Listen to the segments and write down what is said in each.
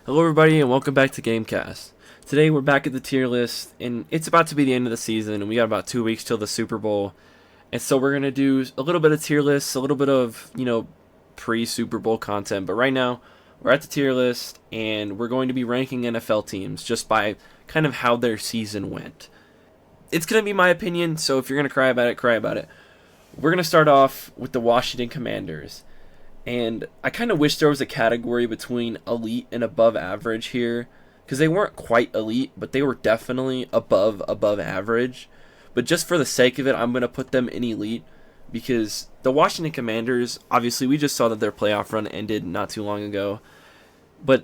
Hello everybody and welcome back to Gamecast. Today we're back at the tier list and it's about to be the end of the season and we got about 2 weeks till the Super Bowl. And so we're going to do a little bit of tier lists, a little bit of, pre-Super Bowl content. But right now we're at the tier list and we're going to be ranking NFL teams just by kind of how their season went. It's going to be my opinion, so if you're going to cry about it, cry about it. We're going to start off with the Washington Commanders. And I kind of wish there was a category between elite and above average here, because they weren't quite elite, but they were definitely above average. But just for the sake of it, I'm going to put them in elite, because the Washington Commanders, obviously we just saw that their playoff run ended not too long ago, but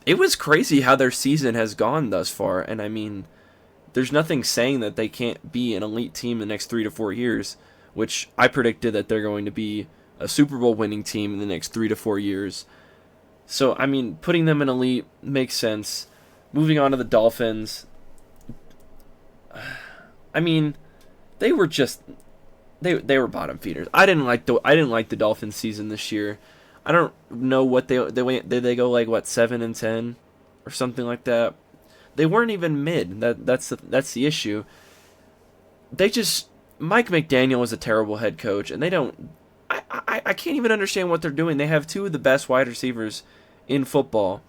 it was crazy how their season has gone thus far. And I mean, there's nothing saying that they can't be an elite team the next 3 to 4 years, which I predicted that they're going to be a Super Bowl winning team in the next 3 to 4 years. So, I mean, putting them in elite makes sense. Moving on to the Dolphins. I mean, they were just they were bottom feeders. I didn't like the Dolphins season this year. I don't know what they went. Did they go like 7-10 or something like that? They weren't even mid. That's the issue. Mike McDaniel is a terrible head coach, and they don't. I can't even understand what they're doing. They have two of the best wide receivers in football,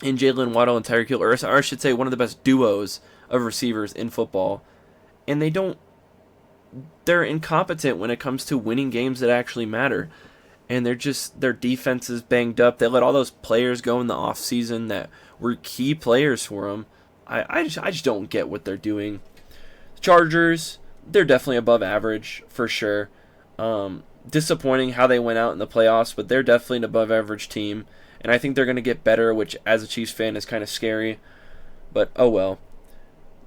in Jalen Waddle and Tyreek Hill, or I should say one of the best duos of receivers in football, and they're incompetent when it comes to winning games that actually matter, and their defense is banged up. They let all those players go in the offseason that were key players for them. I just don't get what they're doing. Chargers, they're definitely above average for sure. Disappointing how they went out in the playoffs, but they're definitely an above average team, and I think they're going to get better, which as a Chiefs fan is kind of scary, but oh well.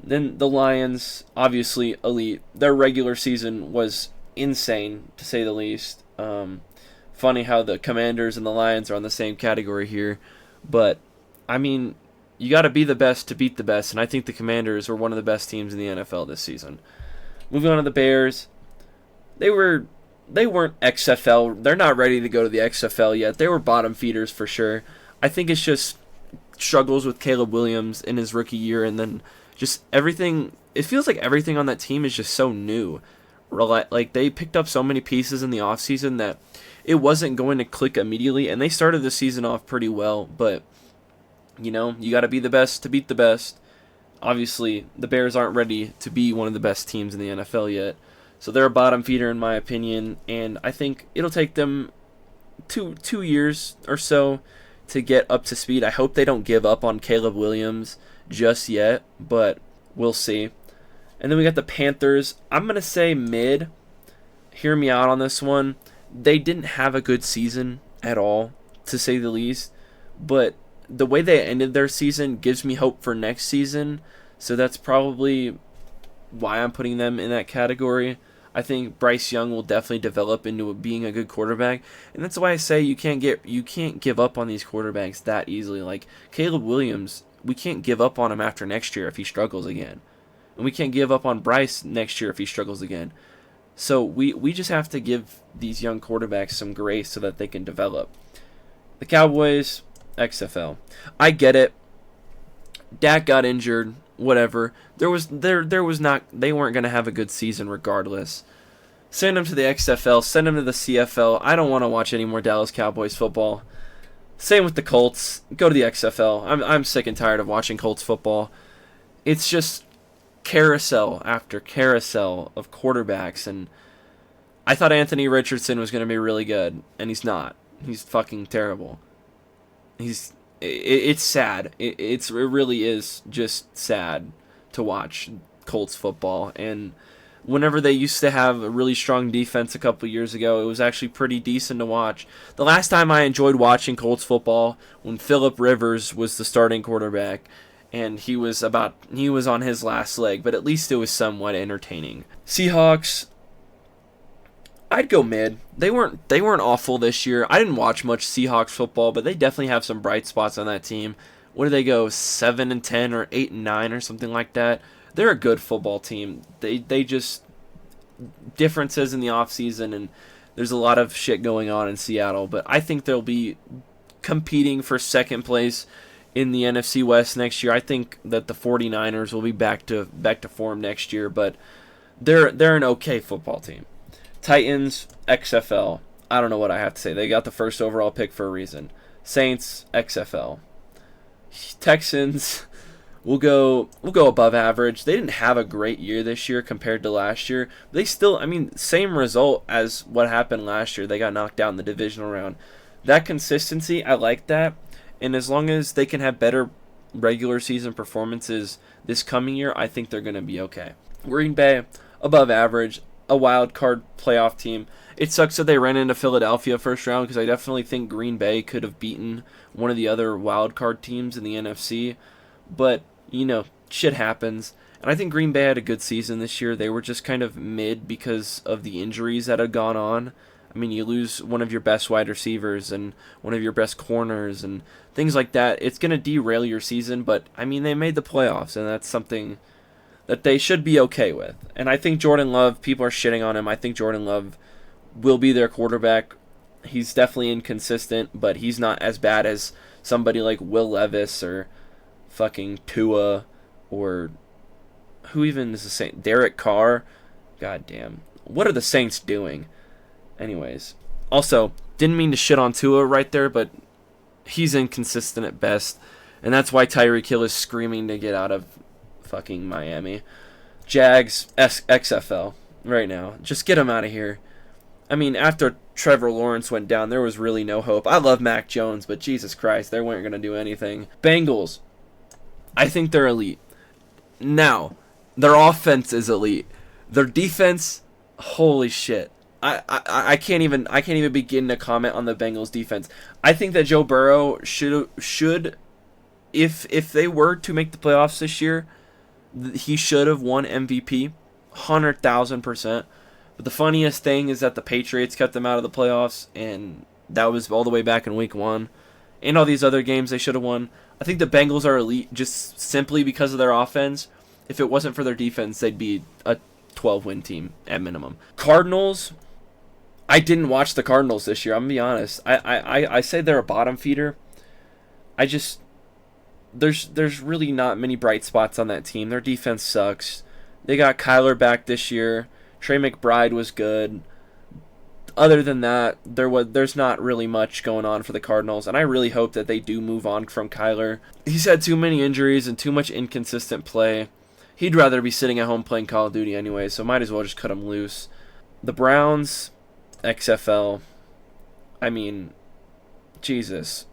Then the Lions, obviously elite. Their regular season was insane, to say the least. Funny how the Commanders and the Lions are on the same category here, but I mean, you got to be the best to beat the best, and I think the Commanders were one of the best teams in the NFL this season. Moving on to the Bears, they weren't XFL. They're not ready to go to the XFL yet. They were bottom feeders for sure. I think it's just struggles with Caleb Williams in his rookie year, and then just everything. It feels like everything on that team is just so new. Like they picked up so many pieces in the offseason that it wasn't going to click immediately, and they started the season off pretty well, but you got to be the best to beat the best. Obviously, the Bears aren't ready to be one of the best teams in the NFL yet. So they're a bottom feeder in my opinion, and I think it'll take them two years or so to get up to speed. I hope they don't give up on Caleb Williams just yet, but we'll see. And then we got the Panthers. I'm going to say mid. Hear me out on this one. They didn't have a good season at all, to say the least, but the way they ended their season gives me hope for next season, so that's probably why I'm putting them in that category. I think Bryce Young will definitely develop into being a good quarterback, and that's why I say you can't give up on these quarterbacks that easily. Like Caleb Williams, we can't give up on him after next year if he struggles again, and we can't give up on Bryce next year if he struggles again. So we just have to give these young quarterbacks some grace so that they can develop. The Cowboys, XFL. I get it. Dak got injured. Whatever. There was not. They weren't gonna have a good season regardless. Send them to the XFL. Send them to the CFL. I don't want to watch any more Dallas Cowboys football. Same with the Colts. Go to the XFL. I'm sick and tired of watching Colts football. It's just carousel after carousel of quarterbacks, and I thought Anthony Richardson was gonna be really good, and he's not. He's fucking terrible. It's sad. It really is just sad to watch Colts football. And whenever they used to have a really strong defense a couple years ago, it was actually pretty decent to watch. The last time I enjoyed watching Colts football when Phillip Rivers was the starting quarterback, and he was on his last leg, but at least it was somewhat entertaining. Seahawks, I'd go mid. They weren't awful this year. I didn't watch much Seahawks football, but they definitely have some bright spots on that team. What do they go, 7-10 or 8-9 or something like that? They're a good football team. They just differences in the offseason, and there's a lot of shit going on in Seattle, but I think they'll be competing for second place in the NFC West next year. I think that the 49ers will be back to form next year, but they're an okay football team. Titans, XFL. I don't know what I have to say. They got the first overall pick for a reason. Saints, XFL. Texans, we'll go above average. They didn't have a great year this year compared to last year. They still, same result as what happened last year. They got knocked out in the divisional round. That consistency, I like that. And as long as they can have better regular season performances this coming year, I think they're going to be okay. Green Bay, above average, a wild card playoff team. It sucks that they ran into Philadelphia first round because I definitely think Green Bay could have beaten one of the other wild card teams in the NFC. But, shit happens. And I think Green Bay had a good season this year. They were just kind of mid because of the injuries that had gone on. You lose one of your best wide receivers and one of your best corners and things like that. It's going to derail your season, but, they made the playoffs, and that's something that they should be okay with. And I think Jordan Love, people are shitting on him. I think Jordan Love will be their quarterback. He's definitely inconsistent, but he's not as bad as somebody like Will Levis or fucking Tua or who even is the Saint? Derek Carr. God damn. What are the Saints doing? Anyways. Also, didn't mean to shit on Tua right there, but he's inconsistent at best. And that's why Tyreek Hill is screaming to get out of fucking Miami. Jags, XFL right now. Just get him out of here. After Trevor Lawrence went down, there was really no hope. I love Mac Jones, but Jesus Christ, they weren't going to do anything. Bengals, I think they're elite. Now, their offense is elite. Their defense, holy shit. I can't even begin to comment on the Bengals defense. I think that Joe Burrow should if they were to make the playoffs this year, he should have won MVP 100,000%. But the funniest thing is that the Patriots kept them out of the playoffs, and that was all the way back in week 1. And all these other games they should have won. I think the Bengals are elite just simply because of their offense. If it wasn't for their defense, they'd be a 12-win team at minimum. Cardinals, I didn't watch the Cardinals this year. I'm going to be honest. I say they're a bottom feeder. There's really not many bright spots on that team. Their defense sucks. They got Kyler back this year. Trey McBride was good. Other than that, there's not really much going on for the Cardinals, and I really hope that they do move on from Kyler. He's had too many injuries and too much inconsistent play. He'd rather be sitting at home playing Call of Duty anyway, so might as well just cut him loose. The Browns, XFL. Jesus.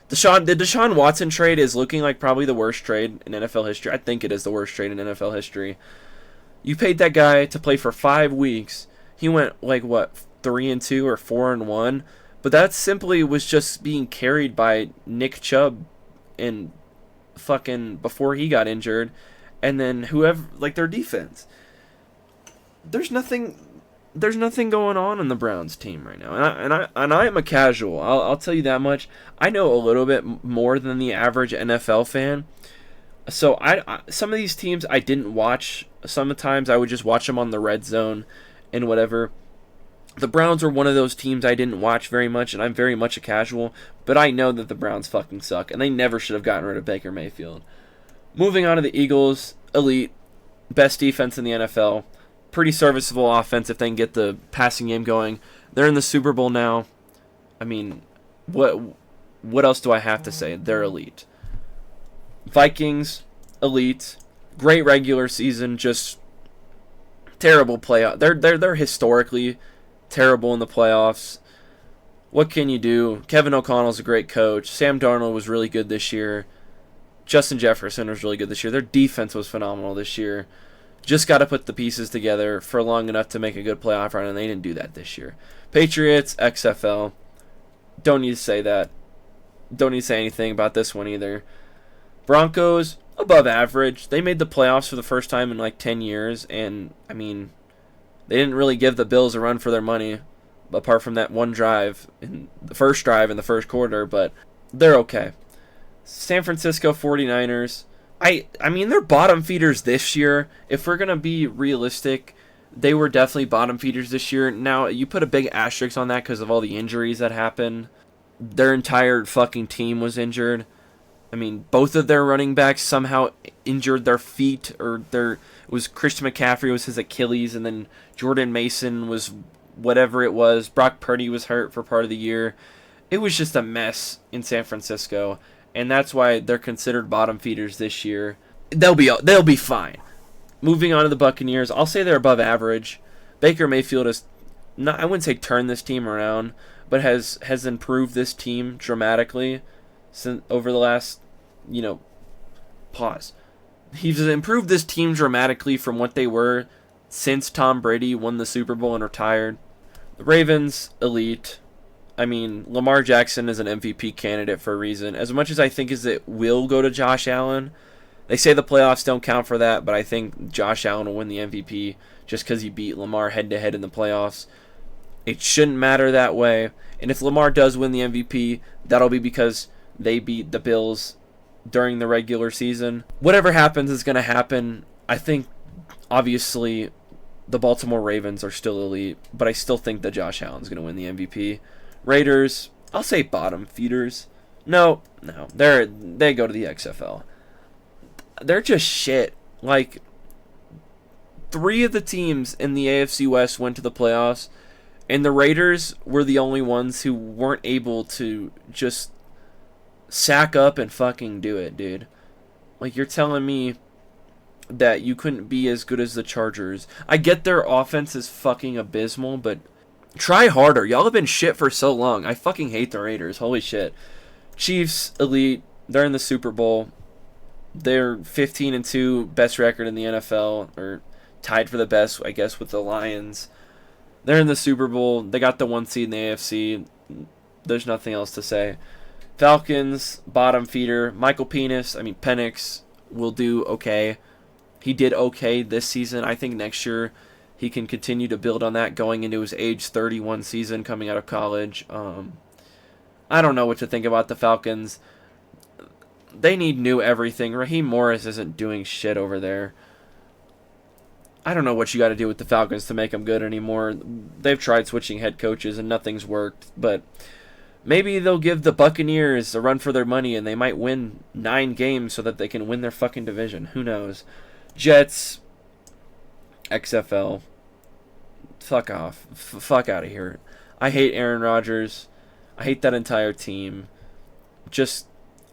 The Deshaun Watson trade is looking like probably the worst trade in NFL history. I think it is the worst trade in NFL history. You paid that guy to play for 5 weeks. He went 3-2 or 4-1, but that simply was just being carried by Nick Chubb and fucking before he got injured, and then whoever their defense. There's nothing going on in the Browns team right now, and I am a casual. I'll tell you that much. I know a little bit more than the average NFL fan. So I some of these teams I didn't watch. Sometimes I would just watch them on the red zone and whatever. The Browns are one of those teams I didn't watch very much, and I'm very much a casual, but I know that the Browns fucking suck, and they never should have gotten rid of Baker Mayfield. Moving on to the Eagles, elite, best defense in the NFL, pretty serviceable offense if they can get the passing game going. They're in the Super Bowl now. What else do I have to say? They're elite. Vikings, elite, great regular season, just terrible playoff. They're historically terrible in the playoffs. What can you do? Kevin O'Connell's a great coach. Sam Darnold was really good this year. Justin Jefferson was really good this year. Their defense was phenomenal this year. Just got to put the pieces together for long enough to make a good playoff run, and they didn't do that this year. Patriots, XFL. Don't need to say that. Don't need to say anything about this one either. Broncos, above average. They made the playoffs for the first time in 10 years, and, they didn't really give the Bills a run for their money, apart from that one drive, in the first quarter, but they're okay. San Francisco 49ers, they're bottom feeders this year. If we're going to be realistic, they were definitely bottom feeders this year. Now, you put a big asterisk on that because of all the injuries that happened. Their entire fucking team was injured. I mean, both of their running backs somehow injured their feet, or it was Christian McCaffrey was his Achilles, and then Jordan Mason was whatever it was. Brock Purdy was hurt for part of the year. It was just a mess in San Francisco, and that's why they're considered bottom feeders this year. They'll be fine. Moving on to the Buccaneers, I'll say they're above average. Baker Mayfield has not, I wouldn't say turned this team around, but has improved this team dramatically since over the last, pause. He's improved this team dramatically from what they were since Tom Brady won the Super Bowl and retired. The Ravens, elite. I mean, Lamar Jackson is an MVP candidate for a reason. As much as I think as it will go to Josh Allen, they say the playoffs don't count for that, but I think Josh Allen will win the MVP just because he beat Lamar head-to-head in the playoffs. It shouldn't matter that way. And if Lamar does win the MVP, that'll be because they beat the Bills during the regular season. Whatever happens is going to happen. I think, obviously, the Baltimore Ravens are still elite, but I still think that Josh Allen's going to win the MVP. Raiders, I'll say bottom feeders. No, they go to the XFL. They're just shit. Like, 3 of the teams in the AFC West went to the playoffs, and the Raiders were the only ones who weren't able to just sack up and fucking do it, dude. Like, you're telling me that you couldn't be as good as the Chargers. I get their offense is fucking abysmal, but try harder. Y'all have been shit for so long. I fucking hate the Raiders. Holy shit. Chiefs, elite. They're in the Super Bowl. They're 15-2, best record in the NFL, or tied for the best, I guess, with the Lions. They're in the Super Bowl. They got the 1 seed in the AFC. There's nothing else to say. Falcons, bottom feeder. Michael Penix will do okay. He did okay this season. I think next year he can continue to build on that going into his age 31 season coming out of college. I don't know what to think about the Falcons. They need new everything. Raheem Morris isn't doing shit over there. I don't know what you got to do with the Falcons to make them good anymore. They've tried switching head coaches and nothing's worked. But maybe they'll give the Buccaneers a run for their money and they might win 9 games so that they can win their fucking division. Who knows? Jets, XFL. Fuck off. Fuck out of here. I hate Aaron Rodgers. I hate that entire team.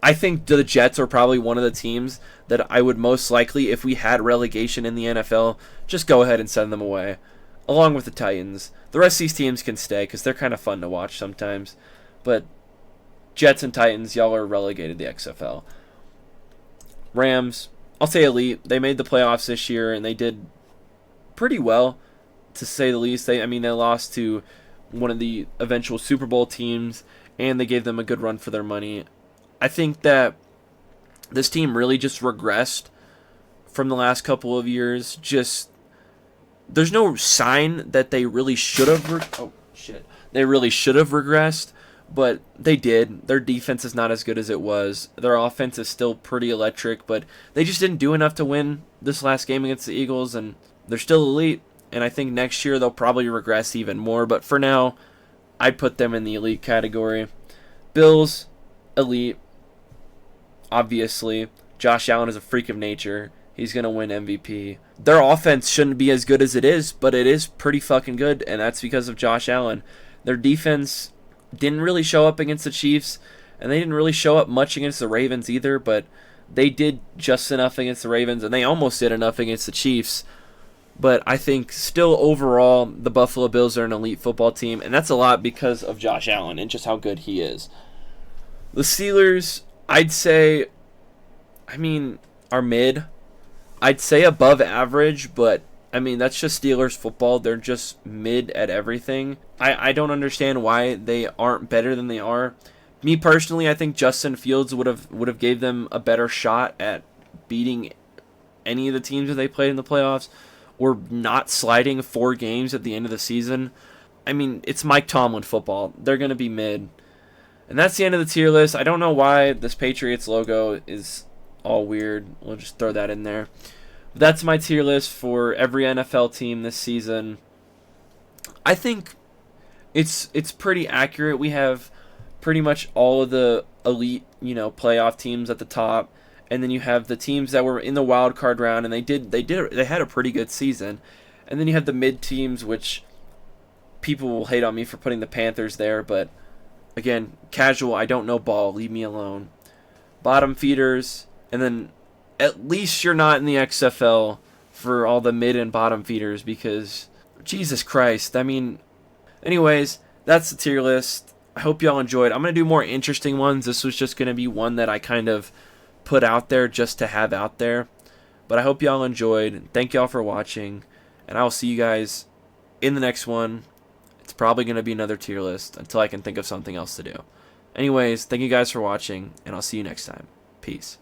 I think the Jets are probably one of the teams that I would most likely, if we had relegation in the NFL, just go ahead and send them away, along with the Titans. The rest of these teams can stay because they're kind of fun to watch sometimes. But Jets and Titans, y'all are relegated to the XFL. Rams, I'll say elite. They made the playoffs this year, and they did pretty well, to say the least. They lost to one of the eventual Super Bowl teams, and they gave them a good run for their money. I think that this team really just regressed from the last couple of years. There's no sign that they really should have. They really should have regressed, but they did. Their defense is not as good as it was. Their offense is still pretty electric, but they just didn't do enough to win this last game against the Eagles, and they're still elite. And I think next year they'll probably regress even more. But for now, I'd put them in the elite category. Bills, elite. Obviously, Josh Allen is a freak of nature. He's going to win MVP. Their offense shouldn't be as good as it is, but it is pretty fucking good, and that's because of Josh Allen. Their defense didn't really show up against the Chiefs, and they didn't really show up much against the Ravens either, but they did just enough against the Ravens, and they almost did enough against the Chiefs. But I think still overall, the Buffalo Bills are an elite football team, and that's a lot because of Josh Allen and just how good he is. The Steelers, I'd say, are mid. I'd say above average, but, that's just Steelers football. They're just mid at everything. I don't understand why they aren't better than they are. Me personally, I think Justin Fields would have gave them a better shot at beating any of the teams that they played in the playoffs, or not sliding 4 games at the end of the season. It's Mike Tomlin football. They're going to be mid. And that's the end of the tier list. I don't know why this Patriots logo is all weird. We'll just throw that in there. But that's my tier list for every NFL team this season. I think it's pretty accurate. We have pretty much all of the elite, playoff teams at the top, and then you have the teams that were in the wild card round, and they had a pretty good season, and then you have the mid teams, which people will hate on me for putting the Panthers there, but again, casual, I don't know ball, leave me alone. Bottom feeders, and then at least you're not in the XFL for all the mid and bottom feeders, because Jesus Christ, I mean, anyways, that's the tier list. I hope y'all enjoyed. I'm going to do more interesting ones. This was just going to be one that I kind of put out there just to have out there. But I hope y'all enjoyed. Thank y'all for watching. And I will see you guys in the next one. It's probably going to be another tier list until I can think of something else to do. Anyways, thank you guys for watching, and I'll see you next time. Peace.